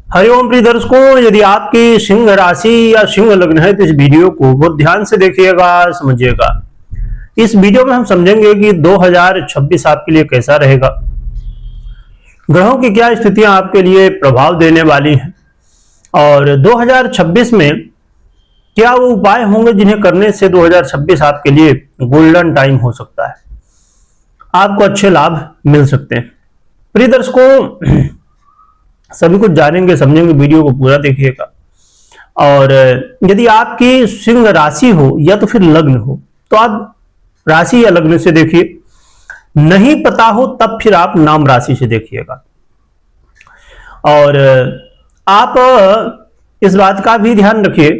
हरिओम प्रिय दर्शकों, यदि आपकी सिंह राशि या सिंह लग्न है तो इस वीडियो को बहुत ध्यान से देखिएगा, समझिएगा। इस वीडियो में हम समझेंगे कि 2026 आपके लिए कैसा रहेगा, ग्रहों की क्या स्थितियां आपके लिए प्रभाव देने वाली हैं और 2026 में क्या वो उपाय होंगे जिन्हें करने से 2026 आपके लिए गोल्डन टाइम हो सकता है, आपको अच्छे लाभ मिल सकते हैं। प्रिय दर्शकों, सभी कुछ जानेंगे समझेंगे, वीडियो को पूरा देखिएगा। और यदि आपकी सिंह राशि हो या तो फिर लग्न हो तो आप राशि या लग्न से देखिए, नहीं पता हो तब फिर आप नाम राशि से देखिएगा। और आप इस बात का भी ध्यान रखिए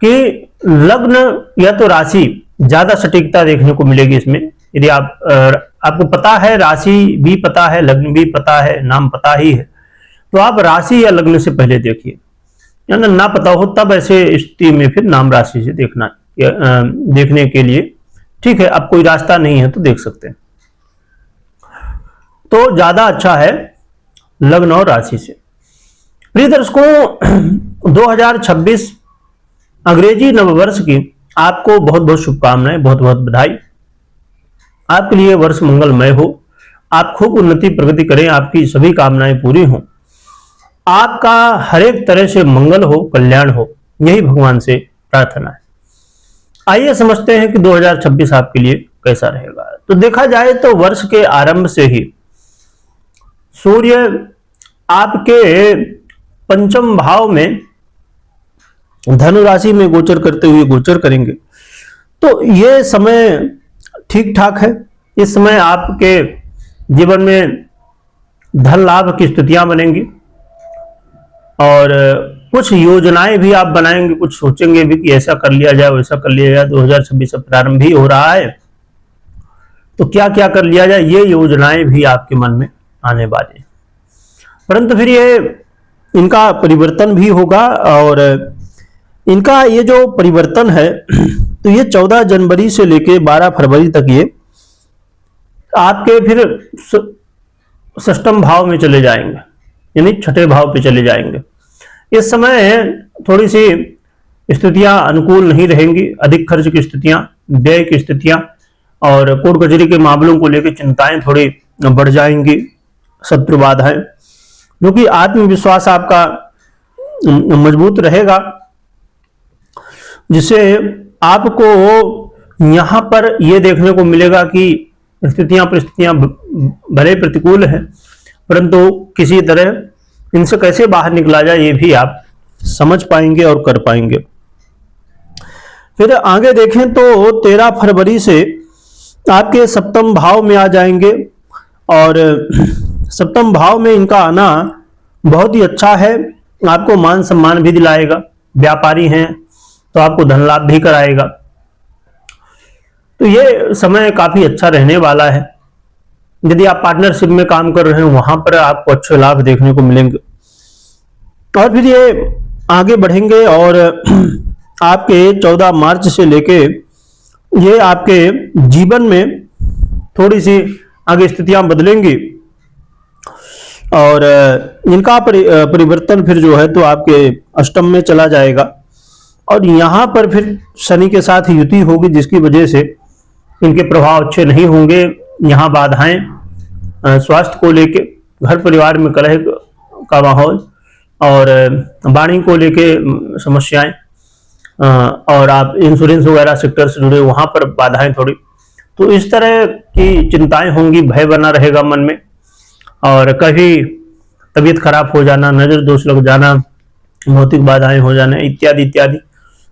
कि लग्न या तो राशि ज्यादा सटीकता देखने को मिलेगी इसमें। यदि आपको पता है, राशि भी पता है, लग्न भी पता है, नाम पता ही है, तो आप राशि या लग्न से पहले देखिए। या ना पता हो तब ऐसे स्थिति में फिर नाम राशि से देखने के लिए ठीक है। अब कोई रास्ता नहीं है तो देख सकते हैं, तो ज्यादा अच्छा है लग्न और राशि से। प्रिय दर्शकों, 2026 अंग्रेजी नववर्ष की आपको बहुत बहुत शुभकामनाएं, बहुत बहुत बधाई। आपके लिए वर्ष मंगलमय हो, आप खूब उन्नति प्रगति करें, आपकी सभी कामनाएं पूरी हों, आपका हर एक तरह से मंगल हो, कल्याण हो, यही भगवान से प्रार्थना है। आइए समझते हैं कि 2026 आपके लिए कैसा रहेगा। तो देखा जाए तो वर्ष के आरंभ से ही सूर्य आपके पंचम भाव में धनु राशि में गोचर करते हुए गोचर करेंगे, तो ये समय ठीक ठाक है। इस समय आपके जीवन में धन लाभ की स्थितियां बनेंगी और कुछ योजनाएं भी आप बनाएंगे, कुछ सोचेंगे भी कि ऐसा कर लिया जाए, वैसा कर लिया जाए। 2026 प्रारंभ ही हो रहा है तो क्या क्या कर लिया जाए, ये योजनाएं भी आपके मन में आने वाली है। परंतु फिर ये इनका परिवर्तन भी होगा, और इनका ये जो परिवर्तन है तो ये 14 जनवरी से लेके 12 फरवरी तक ये आपके फिर षष्ठम भाव में चले जाएंगे, यानी छठे भाव पे चले जाएंगे। इस समय थोड़ी सी स्थितियां अनुकूल नहीं रहेंगी, अधिक खर्च की स्थितियां, व्यय की स्थितियां और कोर्ट कचहरी के मामलों को लेकर चिंताएं थोड़ी बढ़ जाएंगी, शत्रु बाधाएं, क्योंकि आत्मविश्वास आपका मजबूत रहेगा, जिससे आपको यहां पर यह देखने को मिलेगा कि परिस्थितियां भले प्रतिकूल हैं, परंतु किसी तरह इनसे कैसे बाहर निकला जाए ये भी आप समझ पाएंगे और कर पाएंगे। फिर आगे देखें तो 13 फरवरी से आपके सप्तम भाव में आ जाएंगे, और सप्तम भाव में इनका आना बहुत ही अच्छा है, आपको मान सम्मान भी दिलाएगा। व्यापारी हैं तो आपको धन लाभ भी कराएगा, तो ये समय काफी अच्छा रहने वाला है। यदि आप पार्टनरशिप में काम कर रहे हैं वहां पर आपको अच्छे लाभ देखने को मिलेंगे। और फिर ये आगे बढ़ेंगे और आपके 14 मार्च से लेके ये आपके जीवन में थोड़ी सी आगे स्थितियां बदलेंगी, और इनका परिवर्तन फिर जो है तो आपके अष्टम में चला जाएगा, और यहां पर फिर शनि के साथ युति होगी, जिसकी वजह से इनके प्रभाव अच्छे नहीं होंगे। यहाँ बाधाएं स्वास्थ्य को लेके, घर परिवार में कलह का माहौल और वाणी को लेके समस्याएं, और आप इंश्योरेंस वगैरह सेक्टर से जुड़े वहां पर बाधाएं थोड़ी, तो इस तरह की चिंताएं होंगी, भय बना रहेगा मन में, और कभी तबीयत खराब हो जाना, नजर दोष लग जाना, भौतिक बाधाएं हो जाना इत्यादि इत्यादि,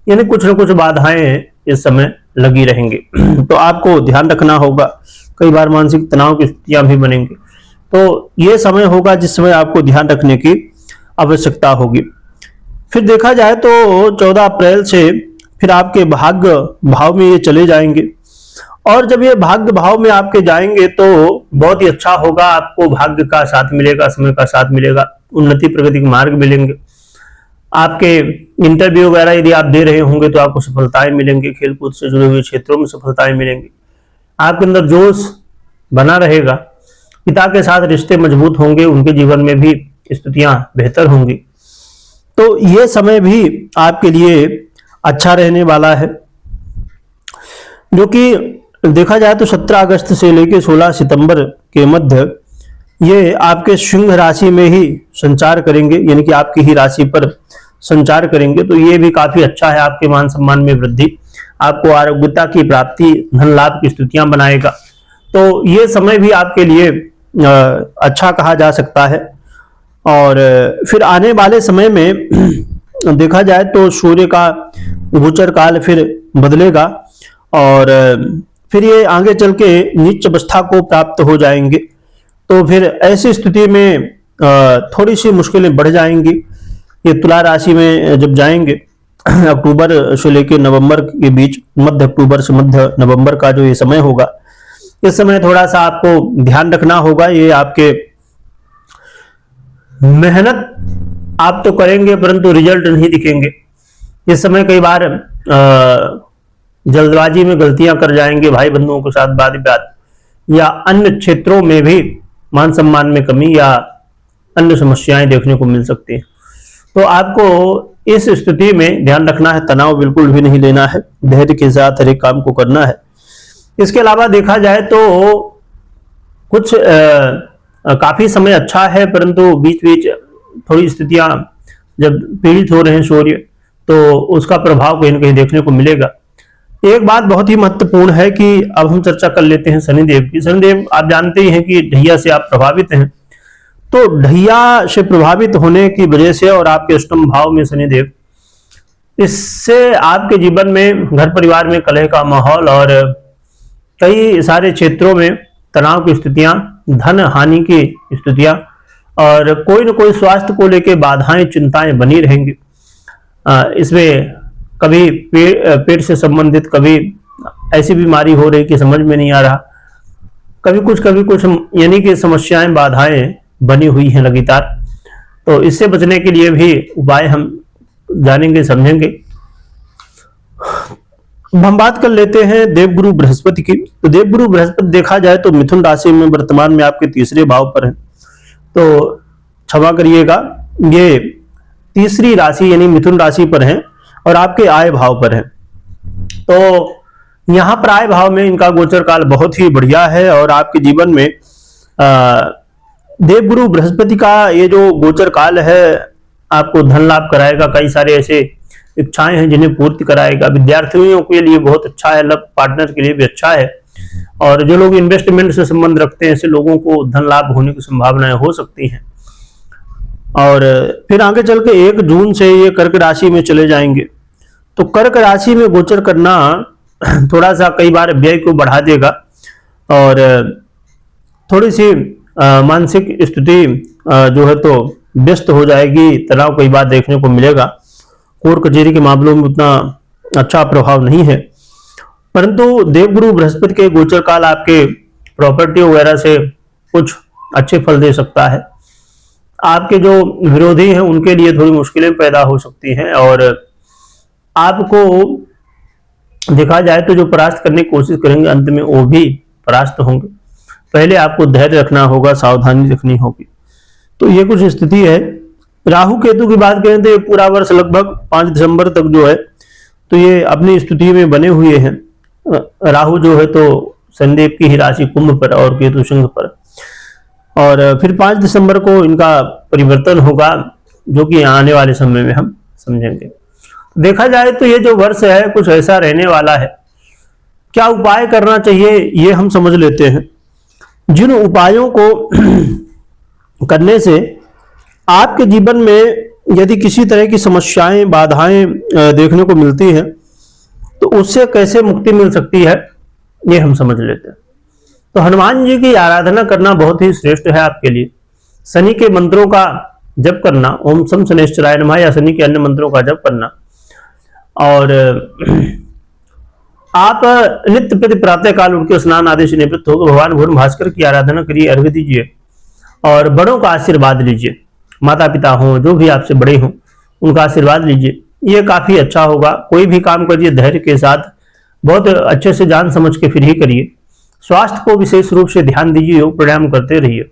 यानी कुछ न कुछ बाधाएं इस समय लगी रहेंगी। तो आपको ध्यान रखना होगा, कई बार मानसिक तनाव की स्थितियां भी बनेंगी, तो ये समय होगा जिस समय आपको ध्यान रखने की आवश्यकता होगी। फिर देखा जाए तो 14 अप्रैल से फिर आपके भाग्य भाव में ये चले जाएंगे, और जब ये भाग्य भाव में आपके जाएंगे तो बहुत ही अच्छा होगा, आपको भाग्य का साथ मिलेगा, समय का साथ मिलेगा, उन्नति प्रगति के मार्ग मिलेंगे। आपके इंटरव्यू वगैरह यदि आप दे रहे होंगे तो आपको सफलताएं मिलेंगी, खेलकूद से जुड़े हुए क्षेत्रों में सफलताएं मिलेंगी, आपके अंदर जोश बना रहेगा, पिता के साथ रिश्ते मजबूत होंगे, उनके जीवन में भी स्थितियां बेहतर होंगी। तो ये समय भी आपके लिए अच्छा रहने वाला है, जो कि देखा जाए तो 17 अगस्त से लेकर 16 सितंबर के मध्य ये आपके सिंह राशि में ही संचार करेंगे, यानी कि आपकी ही राशि पर संचार करेंगे। तो ये भी काफी अच्छा है, आपके मान सम्मान में वृद्धि, आपको आरोग्यता की प्राप्ति, धन लाभ की स्थितियां बनाएगा। तो ये समय भी आपके लिए अच्छा कहा जा सकता है। और फिर आने वाले समय में देखा जाए तो सूर्य का गोचर काल फिर बदलेगा और फिर ये आगे चल के नीच अवस्था को प्राप्त हो जाएंगे। तो फिर ऐसी स्थिति में थोड़ी सी मुश्किलें बढ़ जाएंगी। ये तुला राशि में जब जाएंगे अक्टूबर से लेकर नवंबर के बीच, मध्य अक्टूबर से मध्य नवंबर का जो ये समय होगा, इस समय थोड़ा सा आपको ध्यान रखना होगा। ये आपके मेहनत आप तो करेंगे परंतु रिजल्ट नहीं दिखेंगे। इस समय कई बार जल्दबाजी में गलतियां कर जाएंगे भाई बंधुओं के साथ, वाद विवाद या अन्य क्षेत्रों में भी मान सम्मान में कमी या अन्य समस्याएं देखने को मिल सकती हैं। तो आपको इस स्थिति में ध्यान रखना है, तनाव बिल्कुल भी नहीं लेना है, धैर्य के साथ हर एक काम को करना है। इसके अलावा देखा जाए तो कुछ काफी समय अच्छा है, परंतु बीच बीच थोड़ी स्थितियां जब पीड़ित हो रहे हैं सूर्य, तो उसका प्रभाव कहीं ना कहीं देखने को मिलेगा। एक बात बहुत ही महत्वपूर्ण है कि अब हम चर्चा कर लेते हैं शनिदेव की। शनिदेव आप जानते ही हैं कि ढैया से आप प्रभावित हैं। तो ढैया से प्रभावित होने की वजह से और आपके अष्टम भाव में शनिदेव, इससे आपके जीवन में घर परिवार में कलह का माहौल और कई सारे क्षेत्रों में तनाव की स्थितियां, धन हानि की स्थितियां और कोई न कोई स्वास्थ्य को लेकर बाधाएं, चिंताएं बनी रहेंगी। इसमें कभी पेट से संबंधित, कभी ऐसी बीमारी हो रही कि समझ में नहीं आ रहा, कभी कुछ यानी कि समस्याएं, बाधाएं बनी हुई हैं लगातार। तो इससे बचने के लिए भी उपाय हम जानेंगे, समझेंगे। हम बात कर लेते हैं देवगुरु बृहस्पति की। तो देवगुरु बृहस्पति देखा जाए तो मिथुन राशि में वर्तमान में आपके तीसरे भाव पर है। तो क्षमा करिएगा, ये तीसरी राशि यानी मिथुन राशि पर है और आपके आय भाव पर है। तो यहां पर आय भाव में इनका गोचर काल बहुत ही बढ़िया है और आपके जीवन में देवगुरु बृहस्पति का ये जो गोचर काल है आपको धन लाभ कराएगा, कई सारे ऐसे इच्छाएं हैं जिन्हें पूर्ति कराएगा। विद्यार्थियों के लिए बहुत अच्छा है, लव पार्टनर के लिए भी अच्छा है और जो लोग इन्वेस्टमेंट से संबंध रखते हैं ऐसे लोगों को धन लाभ होने की संभावनाएं हो सकती हैं। और फिर आगे चल के 1 जून से ये कर्क राशि में चले जाएंगे। तो कर्क राशि में गोचर करना थोड़ा सा कई बार व्यय को बढ़ा देगा और थोड़ी सी मानसिक स्थिति जो है तो व्यस्त हो जाएगी, तनाव कई बार देखने को मिलेगा। कोर्ट कचहरी के मामलों में उतना अच्छा प्रभाव नहीं है, परंतु देवगुरु बृहस्पति के गोचर काल आपके प्रॉपर्टी वगैरह से कुछ अच्छे फल दे सकता है। आपके जो विरोधी हैं उनके लिए थोड़ी मुश्किलें पैदा हो सकती हैं और आपको देखा जाए तो जो परास्त करने की कोशिश करेंगे अंत में वो भी परास्त होंगे। पहले आपको धैर्य रखना होगा, सावधानी रखनी होगी। तो ये कुछ स्थिति है। राहु केतु की बात करें तो ये पूरा वर्ष लगभग 5 दिसंबर तक जो है तो ये अपनी स्थिति में बने हुए हैं। राहु जो है तो शनिदेव की ही राशि कुंभ पर और केतु सिंह पर, और फिर 5 दिसंबर को इनका परिवर्तन होगा जो कि आने वाले समय में हम समझेंगे। देखा जाए तो ये जो वर्ष है कुछ ऐसा रहने वाला है। क्या उपाय करना चाहिए ये हम समझ लेते हैं। जिन उपायों को करने से आपके जीवन में यदि किसी तरह की समस्याएं, बाधाएं देखने को मिलती हैं तो उससे कैसे मुक्ति मिल सकती है ये हम समझ लेते हैं। तो हनुमान जी की आराधना करना बहुत ही श्रेष्ठ है आपके लिए। शनि के मंत्रों का जप करना, ओम शम शनैश्चराय नमः, या शनि के अन्य मंत्रों का जप करना, और आप नित्य प्रति प्रातः काल उठ के स्नान आदि से निवृत्त होकर भगवान भूर्ण भास्कर की आराधना करिए, अर्घ्य दीजिए और बड़ों का आशीर्वाद लीजिए। माता पिता हों, जो भी आपसे बड़े हों, उनका आशीर्वाद लीजिए, ये काफी अच्छा होगा। कोई भी काम करिए धैर्य के साथ, बहुत अच्छे से जान समझ के फिर ही करिए। स्वास्थ्य को विशेष रूप से ध्यान दीजिए, योग प्राणायाम करते रहिए।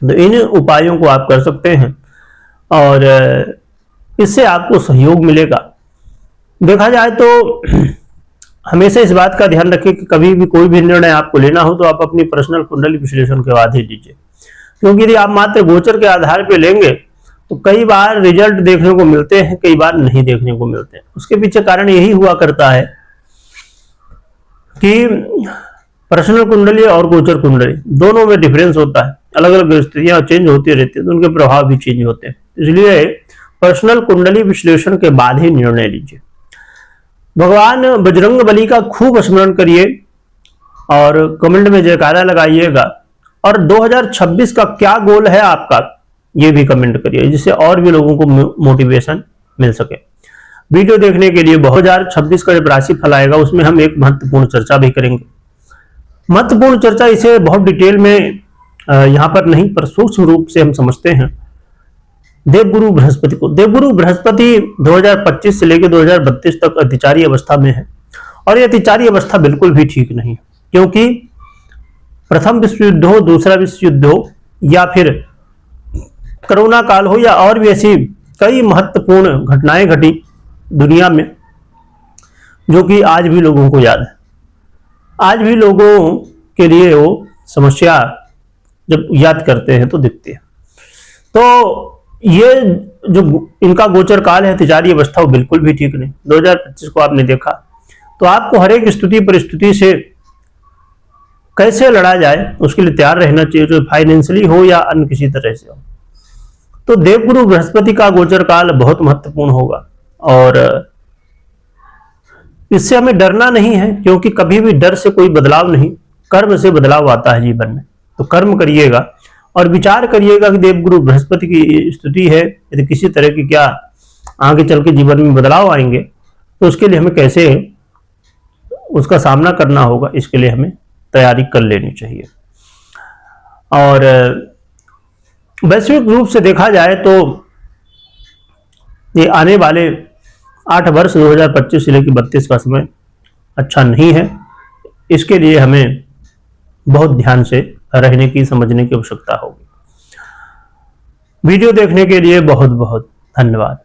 तो इन उपायों को आप कर सकते हैं और इससे आपको सहयोग मिलेगा। देखा जाए तो हमेशा इस बात का ध्यान रखें कि कभी भी कोई भी निर्णय आपको लेना हो तो आप अपनी पर्सनल कुंडली विश्लेषण के बाद ही लीजिए, क्योंकि यदि आप मात्र गोचर के आधार पर लेंगे तो कई बार रिजल्ट देखने को मिलते हैं, कई बार नहीं देखने को मिलते हैं। उसके पीछे कारण यही हुआ करता है कि पर्सनल कुंडली और गोचर कुंडली दोनों में डिफरेंस होता है, अलग अलग स्थितियां चेंज होती रहती है तो उनके प्रभाव भी चेंज होते हैं। इसलिए पर्सनल कुंडली विश्लेषण के बाद ही निर्णय लीजिए। भगवान बजरंगबली का खूब स्मरण करिए और कमेंट में जयकारा लगाइएगा। और 2026 का क्या गोल है आपका, ये भी कमेंट करिए, जिससे और भी लोगों को मोटिवेशन मिल सके। वीडियो देखने के लिए 2026 का जब राशि फल आएगा उसमें हम एक महत्वपूर्ण चर्चा भी करेंगे। महत्वपूर्ण चर्चा, इसे बहुत डिटेल में यहां पर नहीं पर सूक्ष्म रूप से हम समझते हैं। देवगुरु बृहस्पति को, देवगुरु बृहस्पति 2025 से लेकर 2032 तक अतिचारी अवस्था में है और यह अतिचारी अवस्था बिल्कुल भी ठीक नहीं है, क्योंकि प्रथम विश्व युद्ध हो, दूसरा विश्व युद्ध हो या फिर कोरोना काल हो या और भी ऐसी कई महत्वपूर्ण घटनाएं घटी दुनिया में जो कि आज भी लोगों को याद है। आज भी लोगों के लिए वो समस्या जब याद करते हैं तो दिखती है। तो ये जो इनका गोचर काल है तिजारी अवस्था, वो बिल्कुल भी ठीक नहीं। 2025 को आपने देखा तो आपको हर एक स्थिति परिस्थिति से कैसे लड़ा जाए उसके लिए तैयार रहना चाहिए, जो फाइनेंशियली हो या अन्य किसी तरह से हो। तो देवगुरु बृहस्पति का गोचर काल बहुत महत्वपूर्ण होगा और इससे हमें डरना नहीं है, क्योंकि कभी भी डर से कोई बदलाव नहीं, कर्म से बदलाव आता है जीवन में। तो कर्म करिएगा और विचार करिएगा कि देवगुरु बृहस्पति की स्थिति है, यदि किसी तरह की क्या आगे चल के जीवन में बदलाव आएंगे तो उसके लिए हमें कैसे उसका सामना करना होगा, इसके लिए हमें तैयारी कर लेनी चाहिए। और वैश्विक रूप से देखा जाए तो ये आने वाले 8 वर्ष 2025 से लेकर 32 का समय अच्छा नहीं है। इसके लिए हमें बहुत ध्यान से रहने की, समझने की आवश्यकता होगी। वीडियो देखने के लिए बहुत बहुत धन्यवाद।